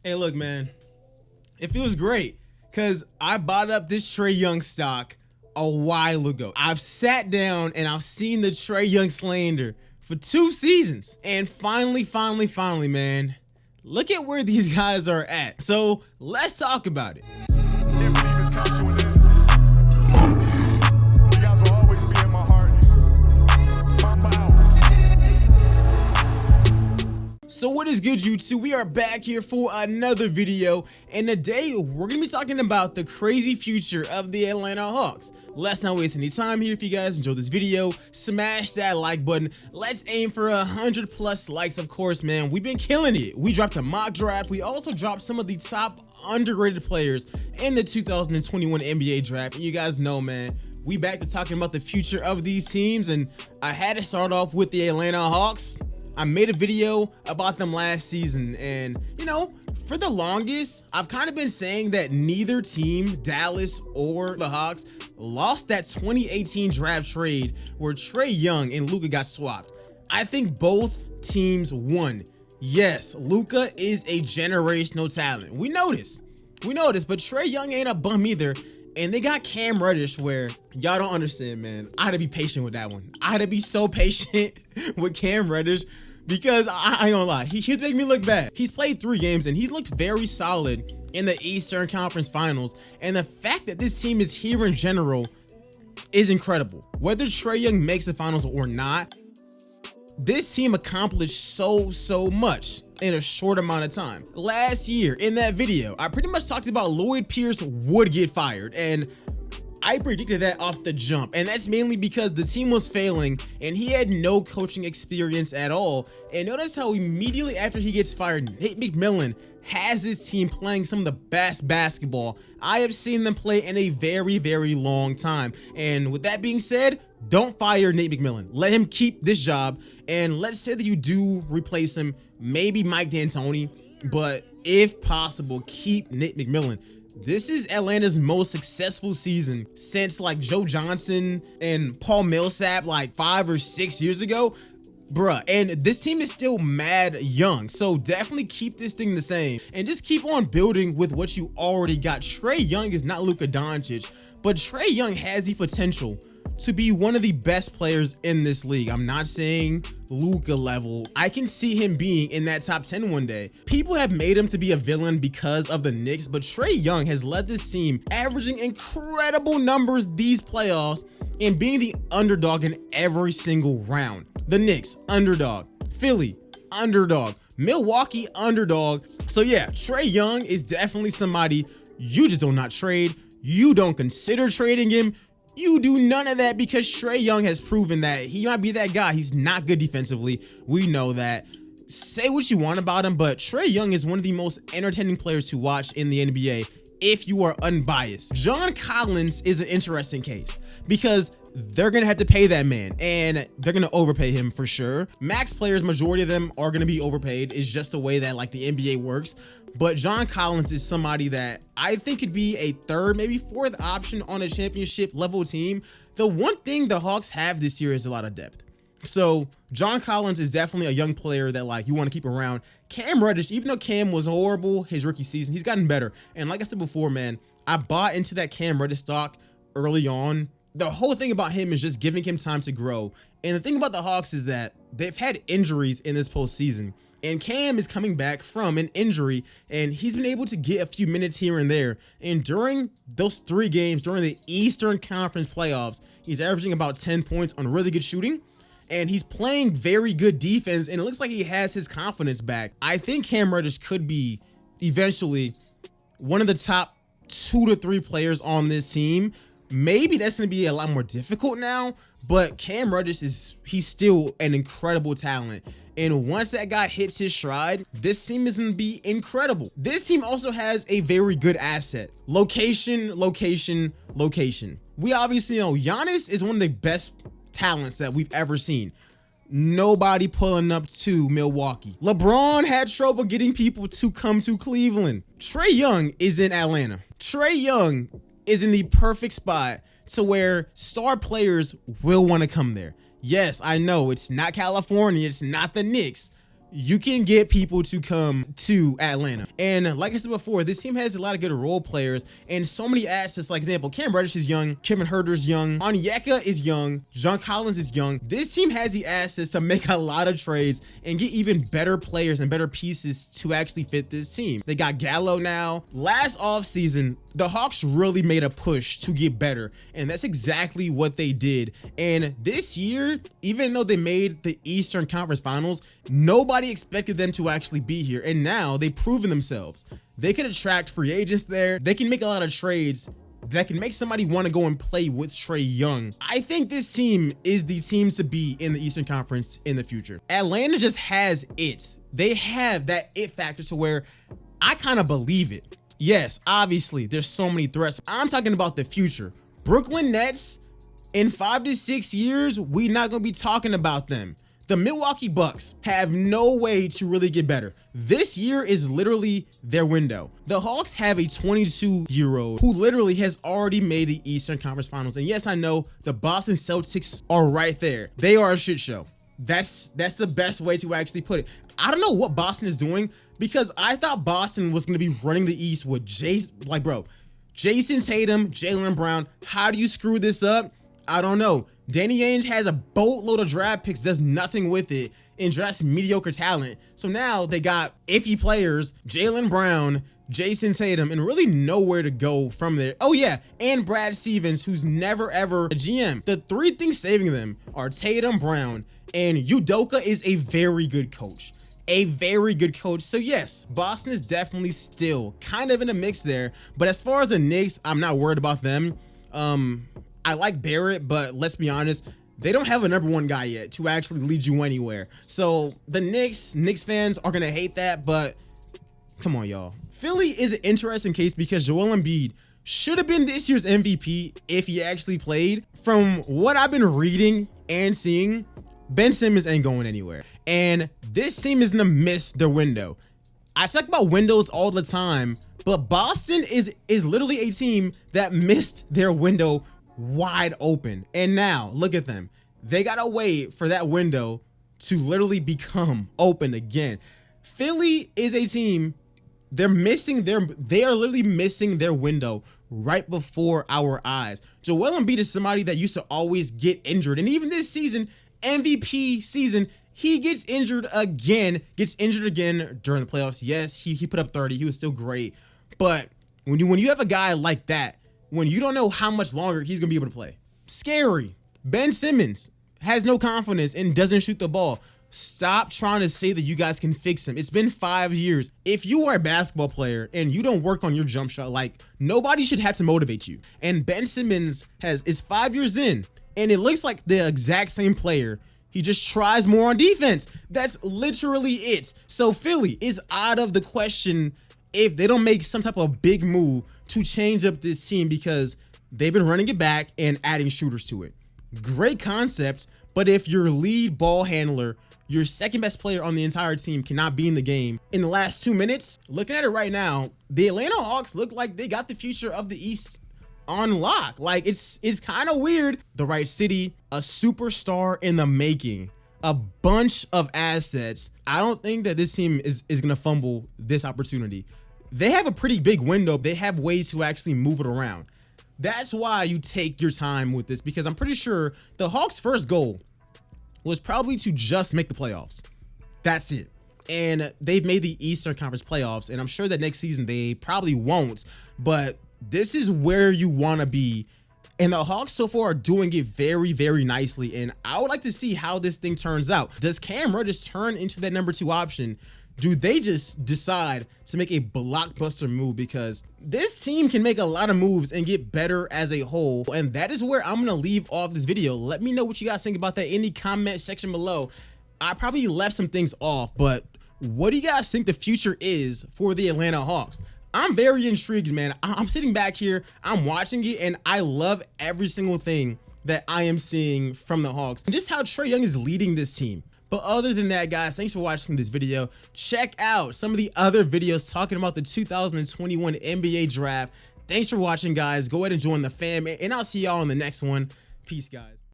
Hey, look, man, it feels great because I bought up this Trae Young stock a while ago. I've sat down and I've seen the Trae Young slander for 2 seasons. And finally, man, look at where these guys are at. So let's talk about it. So what is good, YouTube? We are back here for another video, and today we're gonna be talking about the crazy future of the Atlanta Hawks. Let's not waste any time here. If you guys enjoyed this video, smash that like button. Let's aim for 100+ likes, of course, man. We've been killing it. We dropped a mock draft. We also dropped some of the top underrated players in the 2021 NBA draft. And you guys know, man, we back to talking about the future of these teams, and I had to start off with the Atlanta Hawks. I made a video about them last season, and you know, for the longest, I've kind of been saying that neither team, Dallas or the Hawks, lost that 2018 draft trade where Trae Young and Luka got swapped. I think both teams won. Yes, Luka is a generational talent. We know this, but Trae Young ain't a bum either. And they got Cam Reddish, where y'all don't understand, man. I had to be patient with that one. I had to be so patient with Cam Reddish because I ain't gonna lie, he's making me look bad. He's played 3 games and he's looked very solid in the Eastern Conference Finals. And the fact that this team is here in general is incredible. Whether Trae Young makes the finals or not, this team accomplished so much in a short amount of time. Last year in that video, I pretty much talked about Lloyd Pierce would get fired, and I predicted that off the jump, and that's mainly because the team was failing and he had no coaching experience at all. And notice how immediately after he gets fired, Nate McMillan has his team playing some of the best basketball I have seen them play in a very long time. And with that being said, don't fire Nate McMillan. Let him keep this job, and let's say that you do replace him, maybe Mike D'Antoni, but if possible, keep Nate McMillan. This is Atlanta's most successful season since like Joe Johnson and Paul Millsap like 5 or 6 years ago, bruh. And this team is still mad young, so definitely keep this thing the same and just keep on building with what you already got. Trae Young is not Luka Doncic, but Trae Young has the potential to be one of the best players in this league. I'm not saying Luka level. I can see him being in that top 10 one day. People have made him to be a villain because of the Knicks, but Trae Young has led this team averaging incredible numbers these playoffs and being the underdog in every single round. The Knicks, underdog. Philly, underdog. Milwaukee, underdog. So yeah, Trae Young is definitely somebody you just do not trade. You don't consider trading him. You do none of that because Trae Young has proven that he might be that guy. He's not good defensively. We know that. Say what you want about him, but Trae Young is one of the most entertaining players to watch in the NBA if you are unbiased. John Collins is an interesting case because they're going to have to pay that man, and they're going to overpay him for sure. Max players, majority of them are going to be overpaid. It's just the way that like the NBA works. But John Collins is somebody that I think could be a 3rd, maybe 4th option on a championship level team. The one thing the Hawks have this year is a lot of depth. So John Collins is definitely a young player that like you want to keep around. Cam Reddish, even though Cam was horrible his rookie season, he's gotten better. And like I said before, man, I bought into that Cam Reddish stock early on. The whole thing about him is just giving him time to grow. And the thing about the Hawks is that they've had injuries in this postseason, and Cam is coming back from an injury, and he's been able to get a few minutes here and there. And during those 3 games, during the Eastern Conference playoffs, he's averaging about 10 points on really good shooting, and he's playing very good defense, and it looks like he has his confidence back. I think Cam Reddish could be eventually one of the top 2 to 3 players on this team. Maybe that's going to be a lot more difficult now, but Cam Reddish he's still an incredible talent. And once that guy hits his stride, this team is going to be incredible. This team also has a very good asset. Location. We obviously know Giannis is one of the best talents that we've ever seen. Nobody pulling up to Milwaukee. LeBron had trouble getting people to come to Cleveland. Trae Young is in Atlanta. Trae Young is in the perfect spot to where star players will want to come there. Yes, I know it's not California, it's not the Knicks, you can get people to come to Atlanta. And like I said before, this team has a lot of good role players and so many assets. Like example, Cam Reddish is young, Kevin Huerter's young, Onyeka is young, John Collins is young. This team has the assets to make a lot of trades and get even better players and better pieces to actually fit this team. They got Gallo now. Last offseason, the Hawks really made a push to get better, and that's exactly what they did. And this year, even though they made the Eastern Conference Finals, nobody expected them to actually be here, and now they've proven themselves. They can attract free agents there. They can make a lot of trades that can make somebody want to go and play with Trae Young. I think this team is the team to be in the Eastern Conference in the future. Atlanta just has it. They have that it factor to where I kind of believe it. Yes, obviously, there's so many threats. I'm talking about the future. Brooklyn Nets, in 5 to 6 years, we're not going to be talking about them. The Milwaukee Bucks have no way to really get better. This year is literally their window. The Hawks have a 22-year-old who literally has already made the Eastern Conference Finals. And yes, I know the Boston Celtics are right there. They are a shit show. That's the best way to actually put it. I don't know what Boston is doing, because I thought Boston was going to be running the East with Jason Tatum, Jaylen Brown. How do you screw this up? I don't know. Danny Ainge has a boatload of draft picks, does nothing with it, and drafts mediocre talent. So now they got iffy players, Jaylen Brown, Jason Tatum, and really nowhere to go from there. Oh yeah, and Brad Stevens, who's never ever a GM. The three things saving them are Tatum, Brown, and Udoka is a very good coach. A very good coach. So yes, Boston is definitely still kind of in a mix there. But as far as the Knicks, I'm not worried about them. I like Barrett, but let's be honest, they don't have a #1 guy yet to actually lead you anywhere. So the Knicks fans are gonna hate that, but come on, y'all. Philly is an interesting case because Joel Embiid should have been this year's MVP if he actually played. From what I've been reading and seeing, Ben Simmons ain't going anywhere. And this team is gonna miss their window. I talk about windows all the time, but Boston is literally a team that missed their window wide open. And now look at them. They gotta wait for that window to literally become open again. Philly is a team, they are literally missing their window right before our eyes. Joel Embiid is somebody that used to always get injured, and even this season, MVP season, he gets injured again during the playoffs. Yes, he put up 30. He was still great. But when you have a guy like that, when you don't know how much longer he's going to be able to play, scary. Ben Simmons has no confidence and doesn't shoot the ball. Stop trying to say that you guys can fix him. It's been 5 years. If you are a basketball player and you don't work on your jump shot, like, nobody should have to motivate you. And Ben Simmons is 5 years in, and it looks like the exact same player. He just tries more on defense. That's literally it. So Philly is out of the question if they don't make some type of big move to change up this team, because they've been running it back and adding shooters to it. Great concept, but if your lead ball handler, your second best player on the entire team, cannot be in the game in the last 2 minutes, looking at it right now, the Atlanta Hawks look like they got the future of the East on lock. Like, it's kind of weird. The right city, a superstar in the making, a bunch of assets. I don't think that this team is gonna fumble this opportunity. They have a pretty big window. They have ways to actually move it around. That's why you take your time with this, because I'm pretty sure the Hawks' first goal was probably to just make the playoffs. That's it. And they've made the Eastern Conference playoffs, and I'm sure that next season they probably won't, but this is where you want to be. And the Hawks so far are doing it very, very nicely, and I would like to see how this thing turns out. Does Cam Reddish turn into that #2 option? Do they just decide to make a blockbuster move? Because this team can make a lot of moves and get better as a whole. And that is where I'm going to leave off this video. Let me know what you guys think about that in the comment section below. I probably left some things off, but what do you guys think the future is for the Atlanta Hawks? I'm very intrigued, man. I'm sitting back here, I'm watching it, and I love every single thing that I am seeing from the Hawks and just how Trae Young is leading this team. But other than that, guys, thanks for watching this video. Check out some of the other videos talking about the 2021 NBA draft. Thanks for watching, guys. Go ahead and join the fam, and I'll see y'all in the next one. Peace, guys.